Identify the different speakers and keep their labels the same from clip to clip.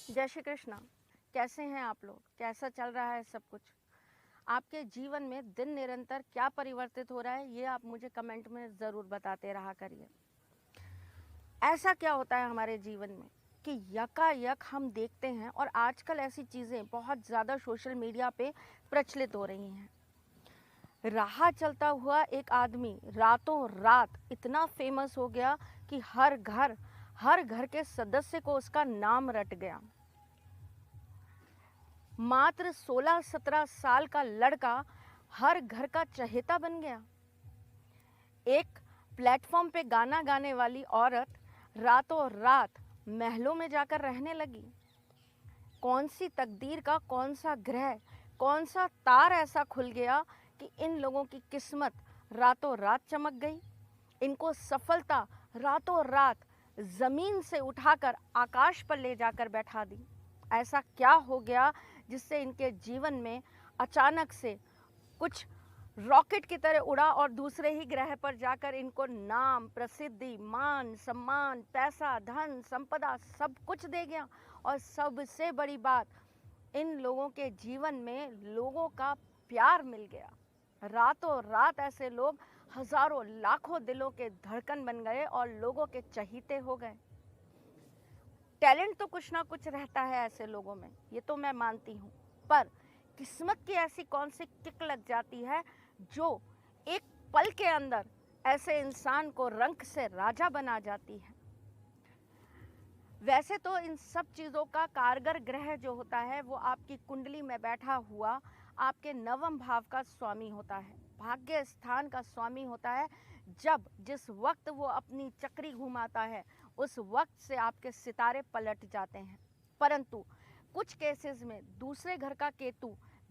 Speaker 1: जय श्री कृष्णा। कैसे हैं आप लोग? कैसा चल रहा है सब कुछ? आपके जीवन में दिन निरंतर क्या परिवर्तित हो रहा है, ये आप मुझे कमेंट में ज़रूर बताते रहा करिए। ऐसा क्या होता है हमारे जीवन में कि यकायक हम देखते हैं, और आजकल ऐसी चीज़ें बहुत ज़्यादा सोशल मीडिया पे प्रचलित हो रही हैं। राह चलता हुआ एक आदमी रातों रात इतना फेमस हो गया कि हर घर के सदस्य को उसका नाम रट गया। मात्र 16-17 साल का लड़का हर घर का चहेता बन गया। एक प्लेटफॉर्म पे गाना गाने वाली औरत रातों रात महलों में जाकर रहने लगी। कौन सी तकदीर का कौन सा ग्रह, कौन सा तार ऐसा खुल गया कि इन लोगों की किस्मत रातों रात चमक गई। इनको सफलता रातों रात ज़मीन से उठाकर आकाश पर ले जाकर बैठा दी। ऐसा क्या हो गया जिससे इनके जीवन में अचानक से कुछ रॉकेट की तरह उड़ा और दूसरे ही ग्रह पर जाकर इनको नाम, प्रसिद्धि, मान, सम्मान, पैसा, धन, संपदा सब कुछ दे गया। और सबसे बड़ी बात, इन लोगों के जीवन में लोगों का प्यार मिल गया। रातों रात ऐसे लोग हजारों लाखों दिलों के धड़कन बन गए और लोगों के चहीते हो गए। टैलेंट तो कुछ ना कुछ रहता है ऐसे लोगों में, ये तो मैं मानती हूँ, पर किस्मत की ऐसी कौन सी किक लग जाती है जो एक पल के अंदर ऐसे इंसान को रंक से राजा बना जाती है। वैसे तो इन सब चीज़ों का कारगर ग्रह जो होता है वो आपकी कुंडली में बैठा हुआ आपके नवम भाव का स्वामी होता है, भाग्य स्थान का स्वामी होता है। जब जिस वक्त वो अपनी चक्री घुमाता है उस वक्त से आपके सितारे पलट जाते हैं। परंतु कुछ केसेस में दूसरे घर का केतु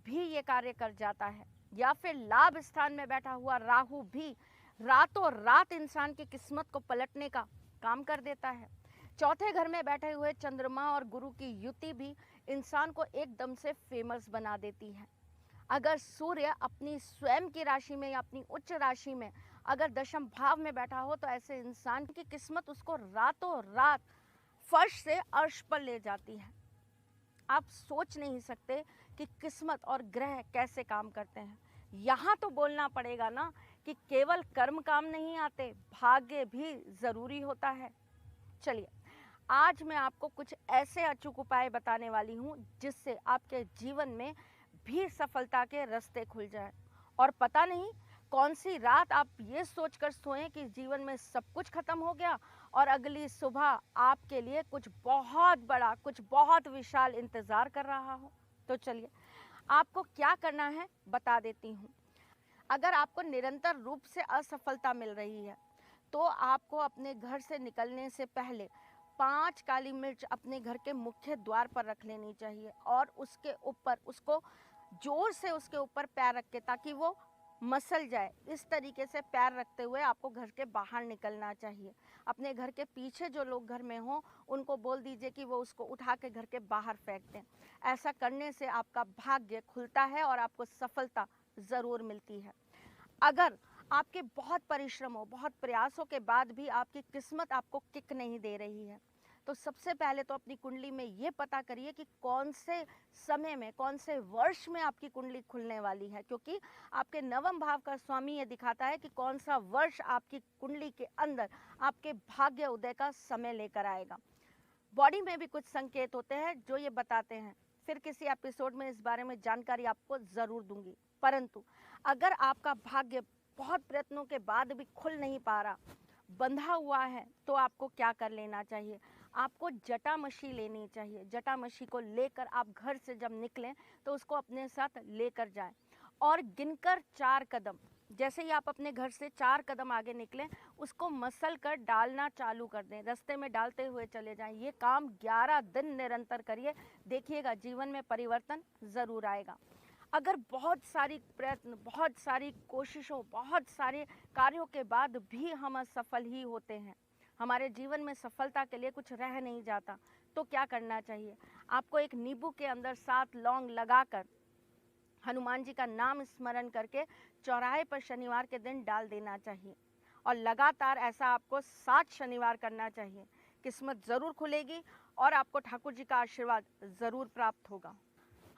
Speaker 1: भी ये कार्य कर जाता है, या फिर लाभ स्थान में बैठा हुआ राहु भी रातों रात इंसान की किस्मत को पलटने का काम कर देता है। चौथे घर में बैठे हुए चंद्रमा और गुरु की युति भी इंसान को एकदम से फेमस बना देती है। अगर सूर्य अपनी स्वयं की राशि में या अपनी उच्च राशि में अगर दशम भाव में बैठा हो तो ऐसे इंसान की किस्मत उसको रातों रात फर्श से अर्श पर ले जाती है। आप सोच नहीं सकते कि किस्मत और ग्रह कैसे काम करते हैं। यहाँ तो बोलना पड़ेगा ना कि केवल कर्म काम नहीं आते, भाग्य भी ज़रूरी होता है। चलिए, आज मैं आपको कुछ ऐसे अचूक उपाय बताने वाली हूँ जिससे आपके जीवन में भी सफलता के रास्ते खुल जाए। और पता नहीं कौन सी रात आप ये सोचकर सोएं कि जीवन में सब कुछ खत्म हो गया और अगली सुबह आपके लिए कुछ बहुत बड़ा, कुछ बहुत विशाल इंतज़ार कर रहा हो। तो चलिए, आपको क्या करना है बता देती हूँ। अगर आपको निरंतर रूप से असफलता मिल रही है तो आपको अपने घर से निकलने से पहले 5 काली मिर्च अपने घर के मुख्य द्वार पर रख लेनी चाहिए और उसके ऊपर उसको जोर से उसके ऊपर पैर रख के, ताकि वो मसल जाए, इस तरीके से पैर रखते हुए आपको घर के बाहर निकलना चाहिए। अपने घर के पीछे जो लोग घर में हों उनको बोल दीजिए कि वो उसको उठा के घर के बाहर फेंक दें। ऐसा करने से आपका भाग्य खुलता है और आपको सफलता ज़रूर मिलती है। अगर आपके बहुत परिश्रम हो, बहुत प्रयासों के बाद भी आपकी किस्मत आपको किक नहीं दे रही है, तो सबसे पहले तो अपनी कुंडली में ये पता करिए कि कौन से समय में, कौन से वर्ष में आपकी कुंडली खुलने वाली है, क्योंकि आपके नवम भाव का स्वामी ये दिखाता है कि कौन सा वर्ष आपकी कुंडली के अंदर आपके भाग्य उदय का समय लेकर आएगा। बॉडी में भी कुछ संकेत होते हैं जो ये बताते हैं, फिर किसी एपिसोड में इस बारे में जानकारी आपको ज़रूर दूंगी। परंतु अगर आपका भाग्य बहुत प्रयत्नों के बाद भी खुल नहीं पा रहा, बंधा हुआ है, तो आपको क्या कर लेना चाहिए? आपको जटामशी लेनी चाहिए। जटामशी को लेकर आप घर से जब निकलें तो उसको अपने साथ लेकर जाएं और गिनकर 4 कदम, जैसे ही आप अपने घर से 4 कदम आगे निकलें उसको मसल कर डालना चालू कर दें, रास्ते में डालते हुए चले जाएं। ये काम 11 दिन निरंतर करिए, देखिएगा जीवन में परिवर्तन ज़रूर आएगा। अगर बहुत सारी प्रयत्न, बहुत सारी कोशिशों, बहुत सारे कार्यों के बाद भी हम असफल ही होते हैं, हमारे जीवन में सफलता के लिए कुछ रह नहीं जाता, तो क्या करना चाहिए? आपको एक नींबू के अंदर 7 लौंग लगाकर हनुमान जी का नाम स्मरण करके चौराहे पर शनिवार के दिन डाल देना चाहिए और लगातार ऐसा आपको 7 शनिवार करना चाहिए। किस्मत ज़रूर खुलेगी और आपको ठाकुर जी का आशीर्वाद ज़रूर प्राप्त होगा।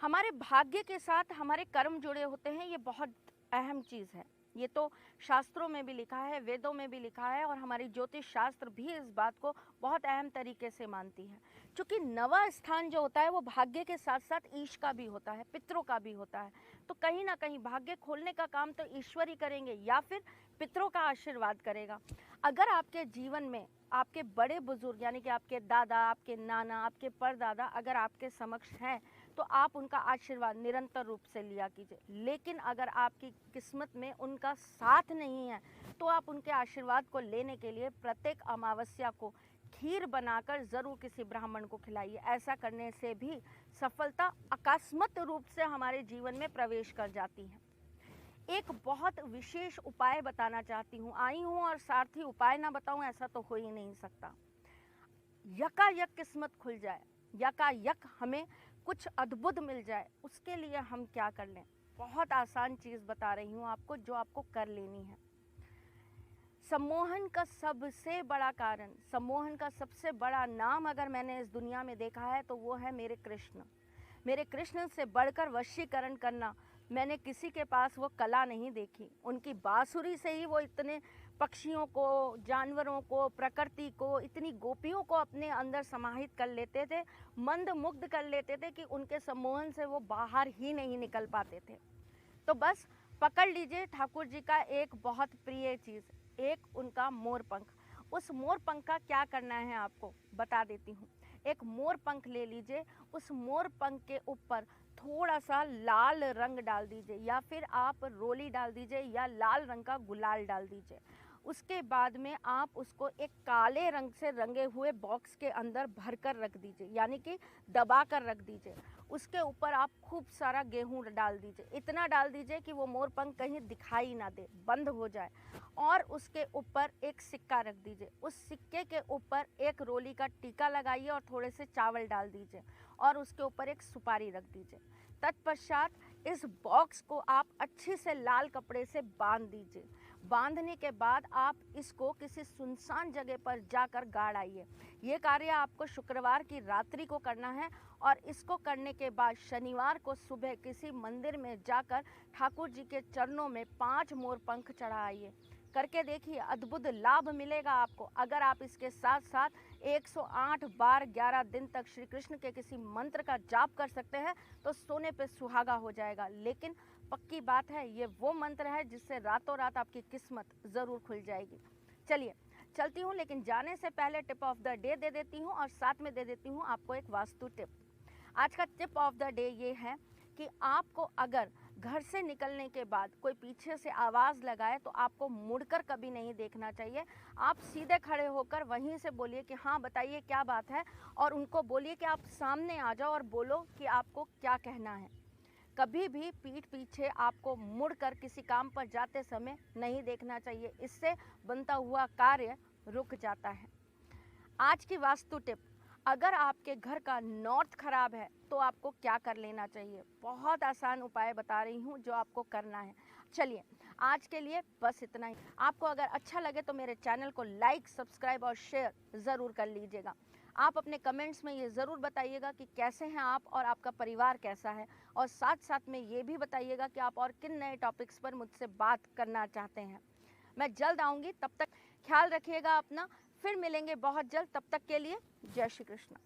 Speaker 1: हमारे भाग्य के साथ हमारे कर्म जुड़े होते हैं, ये बहुत अहम चीज़ है। ये तो शास्त्रों में भी लिखा है, वेदों में भी लिखा है, और हमारी ज्योतिष शास्त्र भी इस बात को बहुत अहम तरीके से मानती है। क्योंकि नवा स्थान जो होता है वो भाग्य के साथ साथ ईश का भी होता है, पितरों का भी होता है। तो कहीं ना कहीं भाग्य खोलने का काम तो ईश्वर ही करेंगे या फिर पितरों का आशीर्वाद करेगा। अगर आपके जीवन में आपके बड़े बुजुर्ग यानी कि आपके दादा, आपके नाना, आपके परदादा अगर आपके समक्ष हैं तो आप उनका आशीर्वाद निरंतर रूप से लिया कीजिए। लेकिन अगर आपकी किस्मत में उनका साथ नहीं है तो आप उनके आशीर्वाद को लेने के लिए प्रत्येक अमावस्या को खीर बनाकर ज़रूर किसी ब्राह्मण को खिलाइए। ऐसा करने से भी सफलता अकस्मात रूप से हमारे जीवन में प्रवेश कर जाती है। एक बहुत विशेष उपाय बताना चाहती हूँ। आई हूँ और सारथी उपाय ना बताऊँ, ऐसा तो हो ही नहीं सकता। यकायक किस्मत खुल जाए, यकायक हमें कुछ अद्भुत मिल जाए, उसके लिए हम क्या कर लें? बहुत आसान चीज़ बता रही हूँ आपको, जो आपको कर लेनी है। सम्मोहन का सबसे बड़ा कारण, सम्मोहन का सबसे बड़ा नाम अगर मैंने इस दुनिया में देखा है तो वो है मेरे कृष्ण। मेरे कृष्ण से बढ़कर वशीकरण करना मैंने किसी के पास वो कला नहीं देखी। उनकी बांसुरी से ही वो इतने पक्षियों को, जानवरों को, प्रकृति को, इतनी गोपियों को अपने अंदर समाहित कर लेते थे, मंद मुग्ध कर लेते थे कि उनके सम्मोहन से वो बाहर ही नहीं निकल पाते थे। तो बस पकड़ लीजिए ठाकुर जी का एक बहुत प्रिय चीज़, एक उनका मोर पंख। उस मोर पंख का क्या करना है आपको बता देती हूँ। एक मोर पंख ले लीजिए, उस मोर पंख के ऊपर थोड़ा सा लाल रंग डाल दीजिए या फिर आप रोली डाल दीजिए या लाल रंग का गुलाल डाल दीजिए। उसके बाद में आप उसको एक काले रंग से रंगे हुए बॉक्स के अंदर भर कर रख दीजिए, यानी कि दबा कर रख दीजिए। उसके ऊपर आप खूब सारा गेहूं डाल दीजिए, इतना डाल दीजिए कि वो मोर पंख कहीं दिखाई ना दे, बंद हो जाए। और उसके ऊपर एक सिक्का रख दीजिए, उस सिक्के के ऊपर एक रोली का टीका लगाइए और थोड़े से चावल डाल दीजिए और उसके ऊपर एक सुपारी रख दीजिए। तत्पश्चात इस बॉक्स को आप अच्छे से लाल कपड़े से बांध दीजिए। बांधने के बाद आप इसको किसी सुनसान जगह पर जाकर गाड़ आइए। ये कार्य आपको शुक्रवार की रात्रि को करना है और इसको करने के बाद शनिवार को सुबह किसी मंदिर में जाकर ठाकुर जी के चरणों में 5 मोर पंख चढ़ाइए। करके देखिए, अद्भुत लाभ मिलेगा आपको। अगर आप इसके साथ साथ 108 बार 11 दिन तक श्री कृष्ण के किसी मंत्र का जाप कर सकते हैं तो सोने पे सुहागा हो जाएगा। लेकिन पक्की बात है, ये वो मंत्र है जिससे रातों रात आपकी किस्मत ज़रूर खुल जाएगी। चलिए चलती हूँ, लेकिन जाने से पहले tip of the day they देती हूँ और साथ में दे देती हूँ आपको एक वास्तु टिप। आज का टिप ऑफ द डे ये है कि आपको अगर घर से निकलने के बाद कोई पीछे से आवाज़ लगाए तो आपको मुड़कर कभी नहीं देखना चाहिए। आप सीधे खड़े होकर वहीं से बोलिए कि हाँ बताइए क्या बात है, और उनको बोलिए कि आप सामने आ जाओ और बोलो कि आपको क्या कहना है। कभी भी पीठ पीछे आपको मुड़कर किसी काम पर जाते समय नहीं देखना चाहिए, इससे बनता हुआ कार्य रुक जाता है। आज की वास्तु टिप, अगर आपके घर का नॉर्थ खराब है तो आपको क्या कर लेना चाहिए। बहुत आसान उपाय बता रही हूँ जो आपको करना है। चलिए आज के लिए बस इतना ही। आपको अगर अच्छा लगे तो मेरे चैनल को लाइक, सब्सक्राइब और शेयर ज़रूर कर लीजिएगा। आप अपने कमेंट्स में ये ज़रूर बताइएगा कि कैसे हैं आप और आपका परिवार कैसा है, और साथ साथ में ये भी बताइएगा कि आप और किन नए टॉपिक्स पर मुझसे बात करना चाहते हैं। मैं जल्द आऊँगी, तब तक ख्याल रखिएगा अपना। फिर मिलेंगे बहुत जल्द, तब तक के लिए जय श्री कृष्ण।